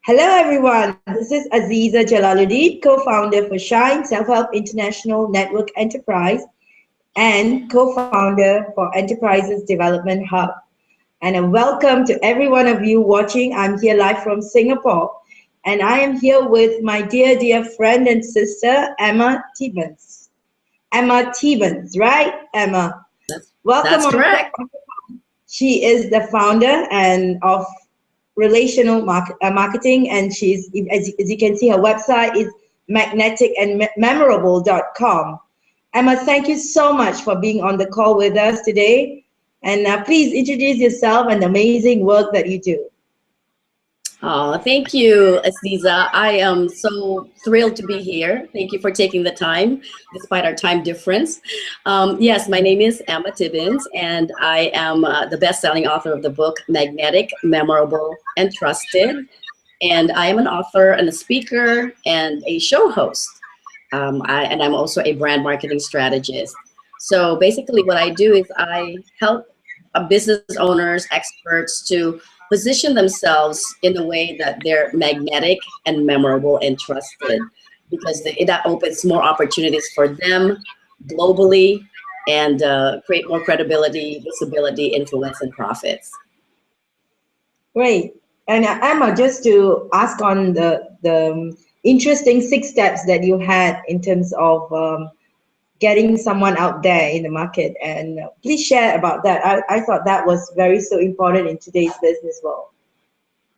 Hello, everyone. This is Aziza Jalaluddin, co-founder for Shine Self-Help International Network Enterprise and co-founder for Enterprises Development Hub. And a welcome to every one of you watching. I'm here live from Singapore, and I am here with my dear friend and sister, Emma Tiebens. Emma Tiebens, right, Emma? Welcome. That's correct. She is the founder and of relational marketing, and she's, as you can see, her website is magneticandmemorable.com. Emma, thank you so much for being on the call with us today, and please introduce yourself and the amazing work that you do. Oh, thank you, Aziza. I am so thrilled to be here. Thank you for taking the time, despite our time difference. Yes, my name is Emma Tiebens, and I am the best-selling author of the book Magnetic, Memorable, and Trusted. And I am an author and a speaker and a show host. And I'm also a brand marketing strategist. So basically what I do is I help business owners, experts to position themselves in a way that they're magnetic and memorable and trusted, because that opens more opportunities for them globally and create more credibility, visibility, influence, and profits. Great. And Emma, just to ask on the interesting 6 steps that you had in terms of getting someone out there in the market, and please share about that. I thought that was so important in today's business world.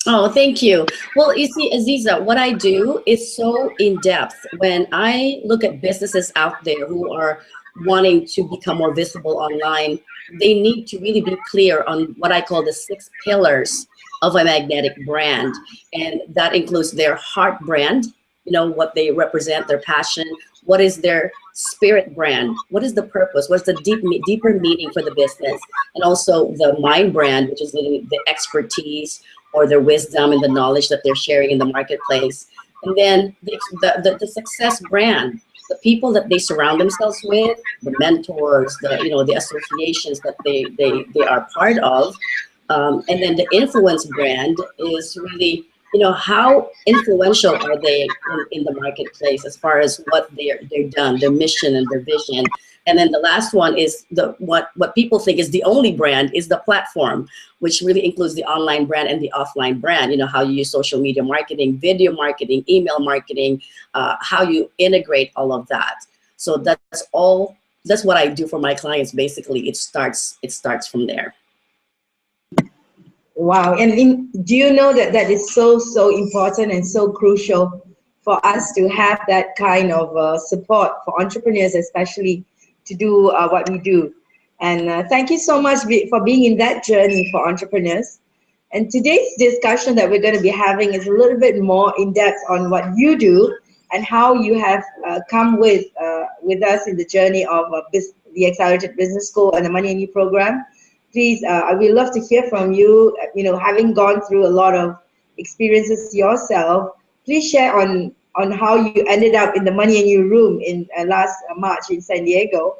Oh, thank you. Well, you see, Aziza, what I do is so in depth. When I look at businesses out there who are wanting to become more visible online, they need to really be clear on what I call the 6 pillars of a magnetic brand. And that includes their heart brand, what they represent, their passion. What is their spirit brand? What is the purpose? What's the deeper meaning for the business? And also the mind brand, which is the expertise or their wisdom and the knowledge that they're sharing in the marketplace. And then the success brand, the people that they surround themselves with, the mentors, the associations that they are part of. And then the influence brand is really, how influential are they in the marketplace as far as what they've done, their mission and their vision. And then the last one is what people think is the only brand is the platform, which really includes the online brand and the offline brand. How you use social media marketing, video marketing, email marketing, how you integrate all of that. So that's what I do for my clients. Basically, it starts from there. Wow. And do you know that is so important and so crucial for us to have that kind of support for entrepreneurs, especially to do what we do. And thank you so much for being in that journey for entrepreneurs. And today's discussion that we're going to be having is a little bit more in depth on what you do and how you have come with us in the journey of the Accelerated Business School and the Money and You program. Please, I would love to hear from you, having gone through a lot of experiences yourself. Please share on how you ended up in the Money and You room in last March in San Diego,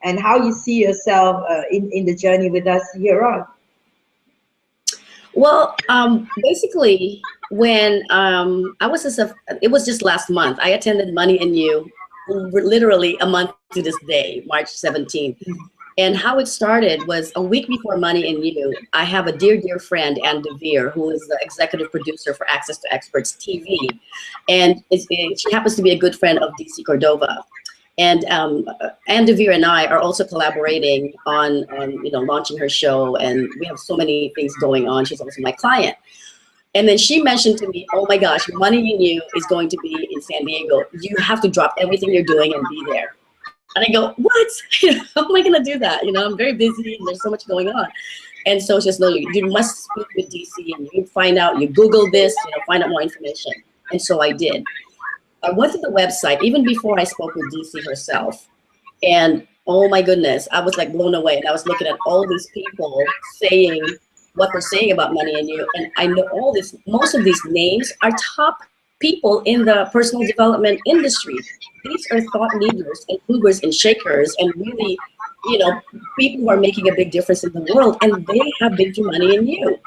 and how you see yourself in the journey with us here on. Well, basically, when it was just last month, I attended Money and You, literally a month to this day, March 17th. And how it started was a week before Money and You. I have a dear friend, Ann DeVere, who is the executive producer for Access to Experts TV. And she happens to be a good friend of DC Cordova. And Ann DeVere and I are also collaborating on launching her show. And we have so many things going on. She's also my client. And then she mentioned to me, oh my gosh, Money and You is going to be in San Diego. You have to drop everything you're doing and be there. And I go, what? How am I going to do that? I'm very busy and there's so much going on. And so just know you must speak with DC and you find out, you Google this, find out more information. And so I did. I went to the website even before I spoke with DC herself. And oh my goodness, I was like blown away. And I was looking at all these people saying what they're saying about Money and You. And I know most of these names are top people in the personal development industry. These are thought leaders and movers and shakers and really, people who are making a big difference in the world, and they have been through Money and You.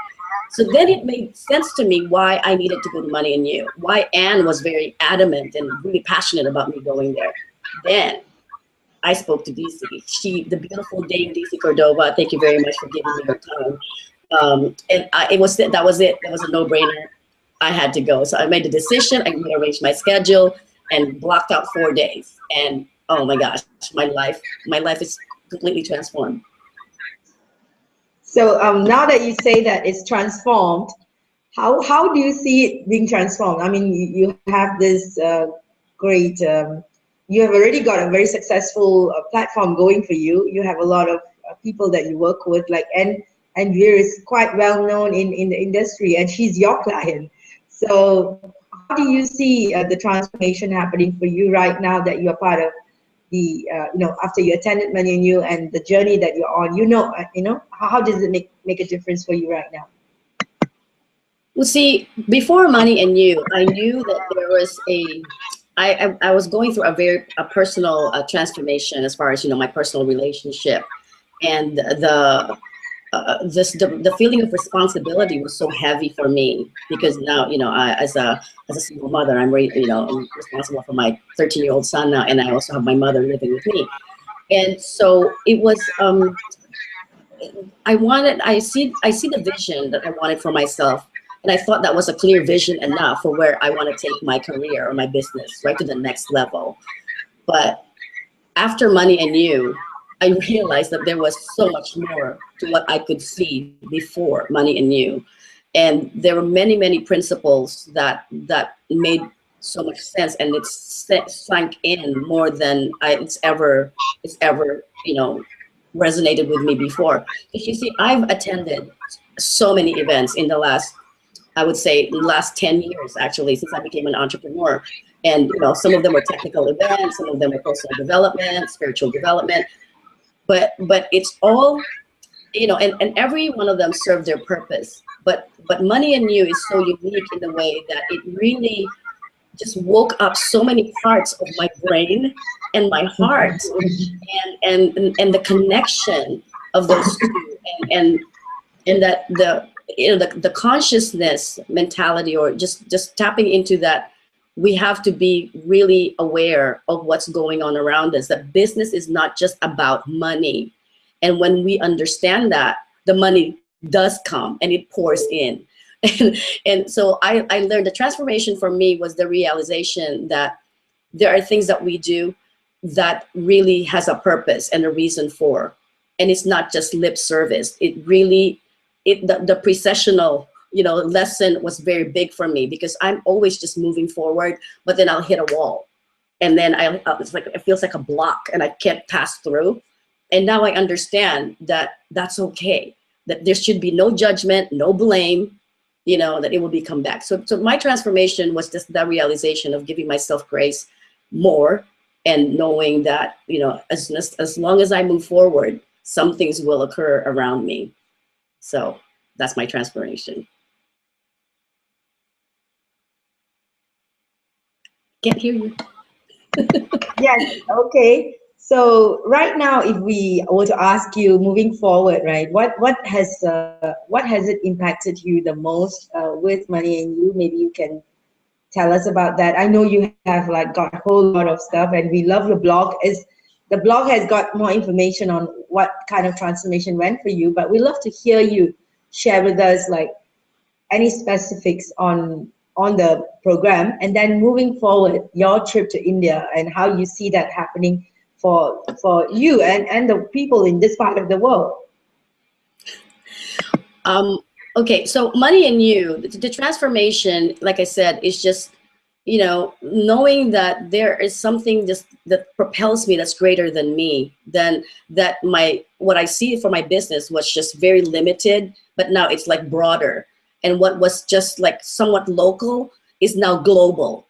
So then it made sense to me why I needed to go to Money and You, why Anne was very adamant and really passionate about me going there. Then I spoke to DC. The beautiful Dame DC Cordova. Thank you very much for giving me your time. It was that was it. That was a no-brainer. I had to go. So I made the decision. I rearranged my schedule and blocked out 4 days. And oh my gosh, my life is completely transformed. So now that you say that it's transformed, how do you see it being transformed? I mean, you have this great, you have already got a very successful platform going for you. You have a lot of people that you work with, like and Veer is quite well known in the industry, and she's your client. So how do you see the transformation happening for you right now that you're part of the after you attended Money and You and the journey that you're on? How does it make a difference for you right now? Well, see, before Money and You, I knew that there was I was going through a personal transformation as far as my personal relationship, and the feeling of responsibility was so heavy for me, because now as a single mother, I'm responsible for my 13-year-old son now, and I also have my mother living with me, and so it was I see the vision that I wanted for myself. And I thought that was a clear vision enough for where I want to take my career or my business right to the next level. But after Money and You, I realized that there was so much more to what I could see before Money and You. And there were many, many principles that made so much sense, and it's sank in more than it's ever resonated with me before. Because you see, I've attended so many events in the last, I would say, the last 10 years, actually, since I became an entrepreneur. And some of them were technical events, some of them were personal development, spiritual development, but it's all, and every one of them served their purpose. But Money and You is so unique in the way that it really just woke up so many parts of my brain and my heart, and the connection of those two, and that the consciousness mentality, or just tapping into that, we have to be really aware of what's going on around us, that business is not just about money. And when we understand that, the money does come and it pours in. And so I learned the transformation for me was the realization that there are things that we do that really has a purpose and a reason for, and it's not just lip service. It really, the precessional lesson was very big for me, because I'm always just moving forward, but then I'll hit a wall, and then it's like it feels like a block and I can't pass through. And now I understand that that's okay, that there should be no judgment, no blame, that it will be come back. So my transformation was just that realization of giving myself grace more, and knowing that as long as I move forward, some things will occur around me. So that's my transformation. Can't hear you. Yes. Okay. So right now, if we were to ask you moving forward, right, what has it impacted you the most with Money and You? Maybe you can tell us about that. I know you have got a whole lot of stuff, and we love the blog. The blog has got more information on what kind of transformation went for you, but we love to hear you share with us any specifics on the program, and then moving forward, your trip to India and how you see that happening for you and the people in this part of the world. Okay, so Money and You, the transformation, like I said, is just knowing that there is something just that propels me, that's greater than me, than that what I see for my business was just very limited, but now it's like broader. And what was just like somewhat local is now global.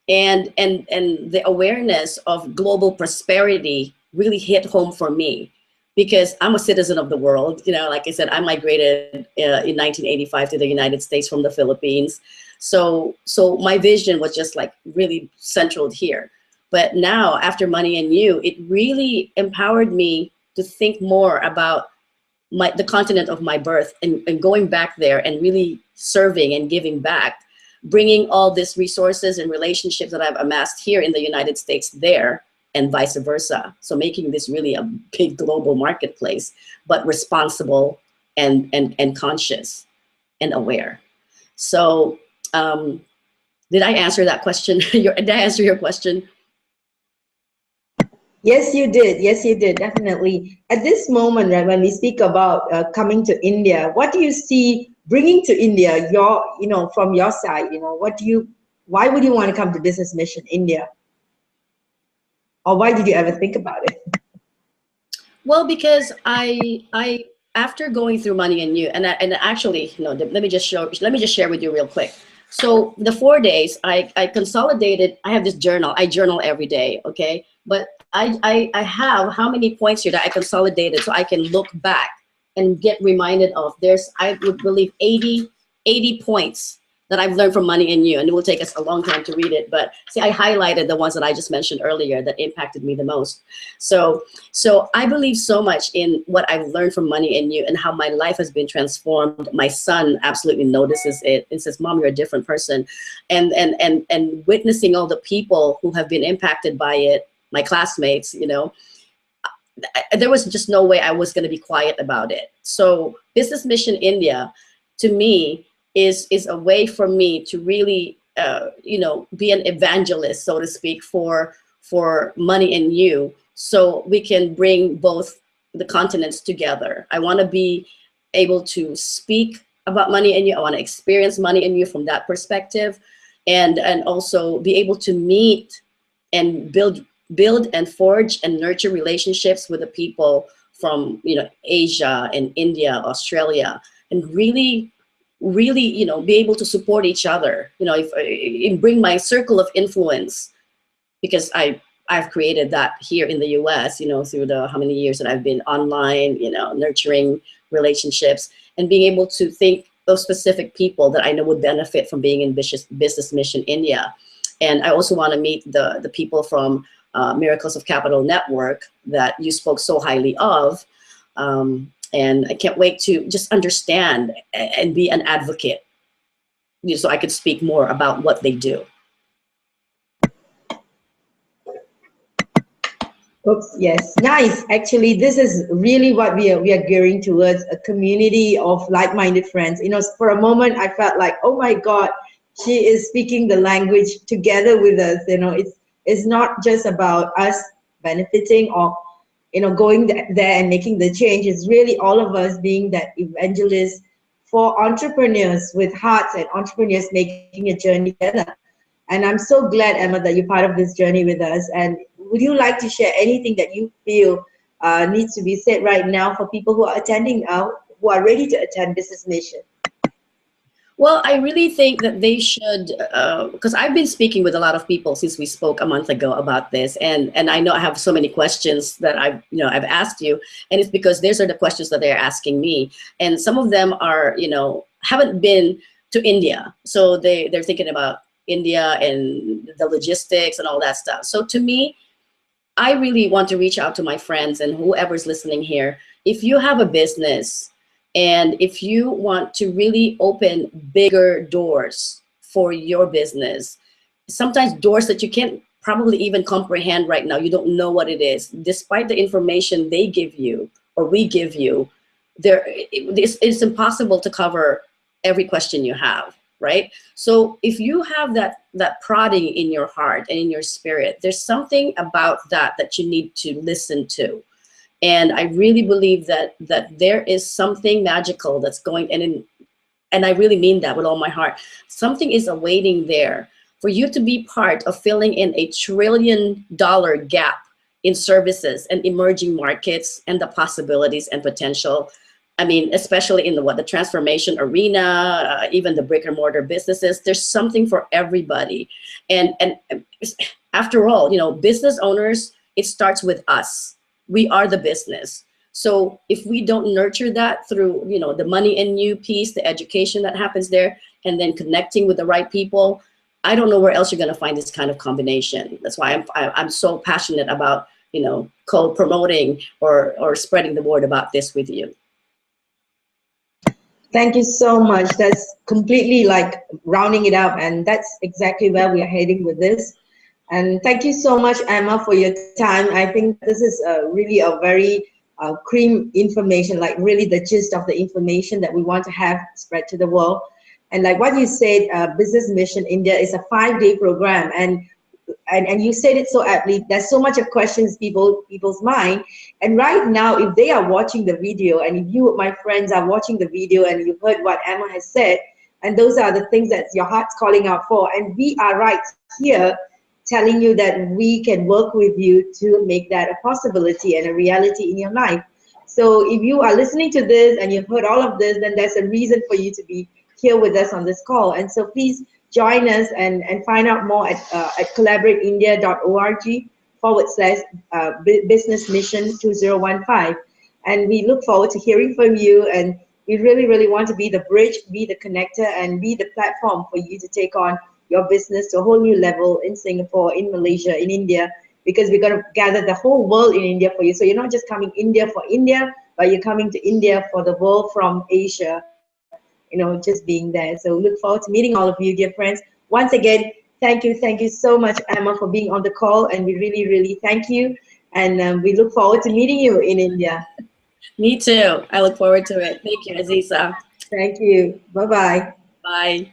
And the awareness of global prosperity really hit home for me, because I'm a citizen of the world. Like I said, I migrated in 1985 to the United States from the Philippines. So my vision was just like really centered here. But now after Money and You, it really empowered me to think more about the continent of my birth, and going back there and really serving and giving back, bringing all these resources and relationships that I've amassed here in the United States there, and vice versa. So making this really a big global marketplace, but responsible and conscious and aware. So did I answer that question? Did I answer your question? Yes, you did. Yes, you did. Definitely. At this moment, right, when we speak about coming to India, what do you see bringing to India? From your side, why would you want to come to Business Mission India, or why did you ever think about it? Well, because I after going through Money and You, and actually, let me just share with you real quick. So the 4 days, I consolidated. I have this journal. I journal every day, okay? But I have how many points here that I consolidated so I can look back and get reminded of. There's, I would believe, 80 points that I've learned from Money and You, and it will take us a long time to read it. But see, I highlighted the ones that I just mentioned earlier that impacted me the most. So I believe so much in what I've learned from Money and You and how my life has been transformed. My son absolutely notices it and says, "Mom, you're a different person." And witnessing all the people who have been impacted by it, my classmates, there was just no way I was going to be quiet about it. So Business Mission India, to me, is a way for me to really, be an evangelist, so to speak, for Money and You, so we can bring both the continents together. I want to be able to speak about Money and You. I want to experience Money and You from that perspective, and also be able to meet and build and forge and nurture relationships with the people from Asia and India, Australia, and really be able to support each other, if bring my circle of influence, because I've created that here in the US, through the how many years that I've been online, nurturing relationships and being able to think of specific people that I know would benefit from being in Business Mission India. And I also want to meet the people from Miracles of Capital Network that you spoke so highly of. And I can't wait to just understand and be an advocate, so I could speak more about what they do. Oops, yes, nice. Actually, this is really what we are gearing towards, a community of like-minded friends. For a moment, I felt like, oh my God, she is speaking the language together with us. It's not just about us benefiting or going there and making the change. Is really all of us being that evangelist for entrepreneurs with hearts and entrepreneurs making a journey together. And I'm so glad, Emma, that you're part of this journey with us. And would you like to share anything that you feel needs to be said right now for people who are attending, who are ready to attend Business Mission? Well, I really think that they should, because I've been speaking with a lot of people since we spoke a month ago about this, and I know I have so many questions that I've asked you, and it's because these are the questions that they're asking me, and some of them are haven't been to India, so they're thinking about India and the logistics and all that stuff. So to me, I really want to reach out to my friends and whoever's listening here. If you have a business, and if you want to really open bigger doors for your business, sometimes doors that you can't probably even comprehend right now, you don't know what it is, despite the information they give you or we give you, it's impossible to cover every question you have, right? So if you have that prodding in your heart and in your spirit, there's something about that you need to listen to. And I really believe that there is something magical that's going, and I really mean that with all my heart. Something is awaiting there for you to be part of filling in $1 trillion gap in services and emerging markets and the possibilities and potential. I mean, especially in the transformation arena, even the brick and mortar businesses, there's something for everybody. And after all, business owners, it starts with us. We are the business. So if we don't nurture that through, the Money and You piece, the education that happens there, and then connecting with the right people, I don't know where else you're going to find this kind of combination. That's why I'm so passionate about, co-promoting or spreading the word about this with you. Thank you so much. That's completely like rounding it up, and that's exactly where we are heading with this. And thank you so much, Emma, for your time. I think that this is really a very cream information, like really the gist of the information that we want to have spread to the world. And like what you said, Business Mission India is a 5-day program, and you said it so aptly. There's so much of questions people's mind, and right now, if they are watching the video, and if you, my friends, are watching the video, and you've heard what Emma has said, and those are the things that your heart's calling out for, and we are right here telling you that we can work with you to make that a possibility and a reality in your life. So if you are listening to this and you've heard all of this, then there's a reason for you to be here with us on this call. And so please join us and find out more at collaborateindia.org/, business mission 2015. And we look forward to hearing from you. And we really, really want to be the bridge, be the connector, and be the platform for you to take on your business to a whole new level in Singapore, in Malaysia, in India, because we're going to gather the whole world in India for you. So you're not just coming India for India, but you're coming to India for the world from Asia, just being there. So look forward to meeting all of you, dear friends. Once again, thank you so much, Emma, for being on the call, and we really, really thank you. And we look forward to meeting you in India. Me too. I look forward to it. Thank you, Aziza. Thank you. Bye-bye. Bye.